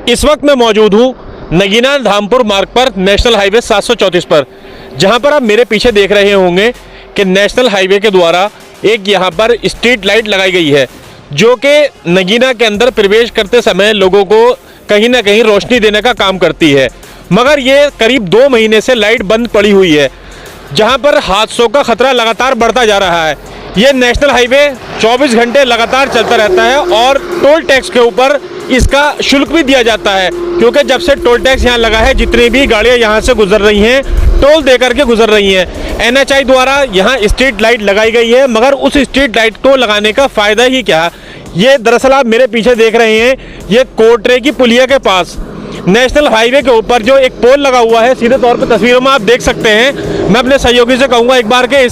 इस वक्त मैं मौजूद हूँ नगीना धामपुर मार्ग पर, नेशनल हाईवे 734 पर, जहाँ पर आप मेरे पीछे देख रहे होंगे कि नेशनल हाईवे के द्वारा एक यहाँ पर स्ट्रीट लाइट लगाई गई है, जो कि नगीना के अंदर प्रवेश करते समय लोगों को कहीं ना कहीं रोशनी देने का काम करती है। मगर ये करीब 2 महीने से लाइट बंद पड़ी हुई है, जहाँ पर हादसों का खतरा लगातार बढ़ता जा रहा है। ये नेशनल हाईवे 24 घंटे लगातार चलता रहता है और टोल टैक्स के ऊपर इसका शुल्क भी दिया जाता है, क्योंकि जब से टोल टैक्स यहाँ लगा है, जितनी भी गाड़ियाँ यहाँ से गुजर रही हैं टोल दे करके गुजर रही हैं। NHAI द्वारा यहाँ स्ट्रीट लाइट लगाई गई है, मगर उस स्ट्रीट लाइट को लगाने का फ़ायदा ही क्या? ये दरअसल आप मेरे पीछे देख रहे हैं, ये कोटरे की पुलिया के पास नेशनल हाईवे के ऊपर जो एक पोल लगा हुआ है, सीधे तौर पर तस्वीरों में आप देख सकते हैं। मैं अपने सहयोगी से कहूँगा एक बार के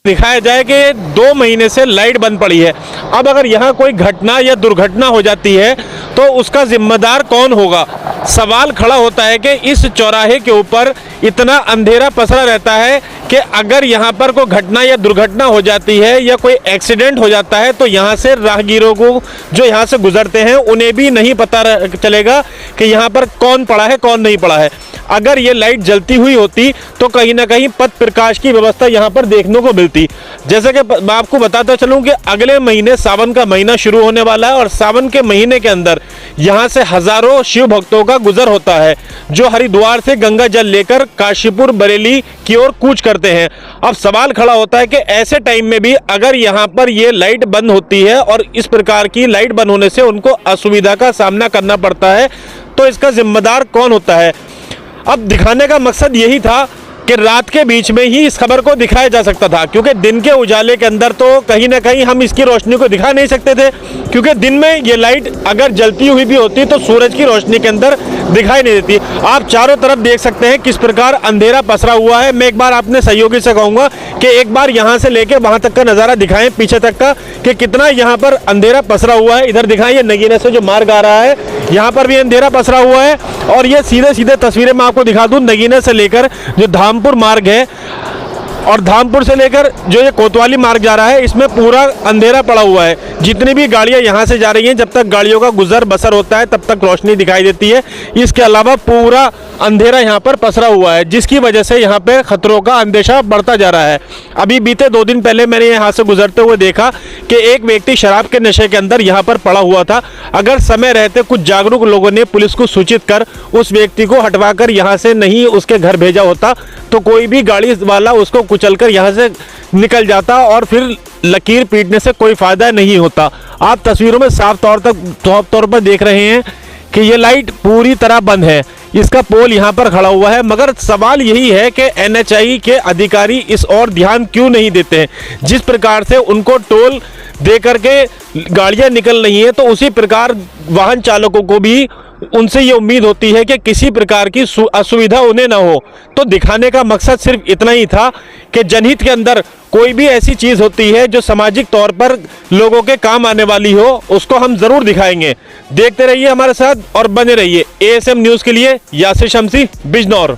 दिखाया जाए कि 2 महीने से लाइट बंद पड़ी है। अब अगर यहाँ कोई घटना या दुर्घटना हो जाती है तो उसका जिम्मेदार कौन होगा? सवाल खड़ा होता है कि इस चौराहे के ऊपर इतना अंधेरा पसरा रहता है कि अगर यहाँ पर कोई घटना या दुर्घटना हो जाती है या कोई एक्सीडेंट हो जाता है तो यहाँ से राहगीरों को, जो यहाँ से गुजरते हैं, उन्हें भी नहीं पता चलेगा कि यहाँ पर कौन पड़ा है कौन नहीं पड़ा है। अगर ये लाइट जलती हुई होती तो कहीं ना कहीं पथ प्रकाश की व्यवस्था यहाँ पर देखने को मिलती। जैसे कि मैं आपको बताता चलूँ कि अगले महीने सावन का महीना शुरू होने वाला है और सावन के महीने के अंदर यहाँ से हजारों शिव भक्तों का गुजर होता है, जो हरिद्वार से गंगा जल लेकर काशीपुर बरेली की ओर कूच करते हैं। अब सवाल खड़ा होता है कि ऐसे टाइम में भी अगर यहाँ पर ये लाइट बंद होती है और इस प्रकार की लाइट बंद होने से उनको असुविधा का सामना करना पड़ता है, तो इसका जिम्मेदार कौन होता है? अब दिखाने का मकसद यही था कि रात के बीच में ही इस खबर को दिखाया जा सकता था, क्योंकि दिन के उजाले के अंदर तो कहीं ना कहीं हम इसकी रोशनी को दिखा नहीं सकते थे, क्योंकि दिन में ये लाइट अगर जलती हुई भी होती तो सूरज की रोशनी के अंदर दिखाई नहीं देती। आप चारों तरफ देख सकते हैं किस प्रकार अंधेरा पसरा हुआ है। मैं एक बार अपने सहयोगी से कहूँगा कि एक बार यहाँ से लेकर वहाँ तक का नज़ारा दिखाएं, पीछे तक का, कि कितना यहाँ पर अंधेरा पसरा हुआ है। इधर दिखाएं, ये नगीना से जो मार्ग आ रहा है यहाँ पर भी अंधेरा पसरा हुआ है। और ये सीधे सीधे तस्वीरें मैं आपको दिखा दूँ, नगीना से लेकर जो धामपुर मार्ग है और धामपुर से लेकर जो ये कोतवाली मार्ग जा रहा है, इसमें पूरा अंधेरा पड़ा हुआ है। जितनी भी गाड़ियां यहाँ से जा रही हैं, जब तक गाड़ियों का गुजर बसर होता है तब तक रोशनी दिखाई देती है। इसके अलावा पूरा अंधेरा यहाँ पर पसरा हुआ है, जिसकी वजह से यहाँ पे खतरों का अंदेशा बढ़ता जा रहा है। अभी बीते 2 दिन पहले मैंने यहाँ से गुजरते हुए देखा कि एक व्यक्ति शराब के नशे के अंदर यहाँ पर पड़ा हुआ था। अगर समय रहते कुछ जागरूक लोगों ने पुलिस को सूचित कर उस व्यक्ति को हटवाकर यहाँ से नहीं उसके घर भेजा होता तो कोई भी गाड़ी वाला उसको कुचलकर यहाँ से निकल जाता और फिर लकीर पीटने से कोई फायदा नहीं होता। आप तस्वीरों में साफ तौर पर देख रहे हैं कि ये लाइट पूरी तरह बंद है, इसका पोल यहाँ पर खड़ा हुआ है। मगर सवाल यही है कि NHAI के अधिकारी इस ओर ध्यान क्यों नहीं देते हैं? जिस प्रकार से उनको टोल दे करके गाड़ियाँ निकल रही हैं, तो उसी प्रकार वाहन चालकों को भी उनसे ये उम्मीद होती है कि किसी प्रकार की असुविधा उन्हें ना हो। तो दिखाने का मकसद सिर्फ इतना ही था कि जनहित के अंदर कोई भी ऐसी चीज़ होती है जो सामाजिक तौर पर लोगों के काम आने वाली हो, उसको हम ज़रूर दिखाएंगे। देखते रहिए हमारे साथ और बने रहिए। ASM न्यूज़ के लिए यासिर शमसी, बिजनौर।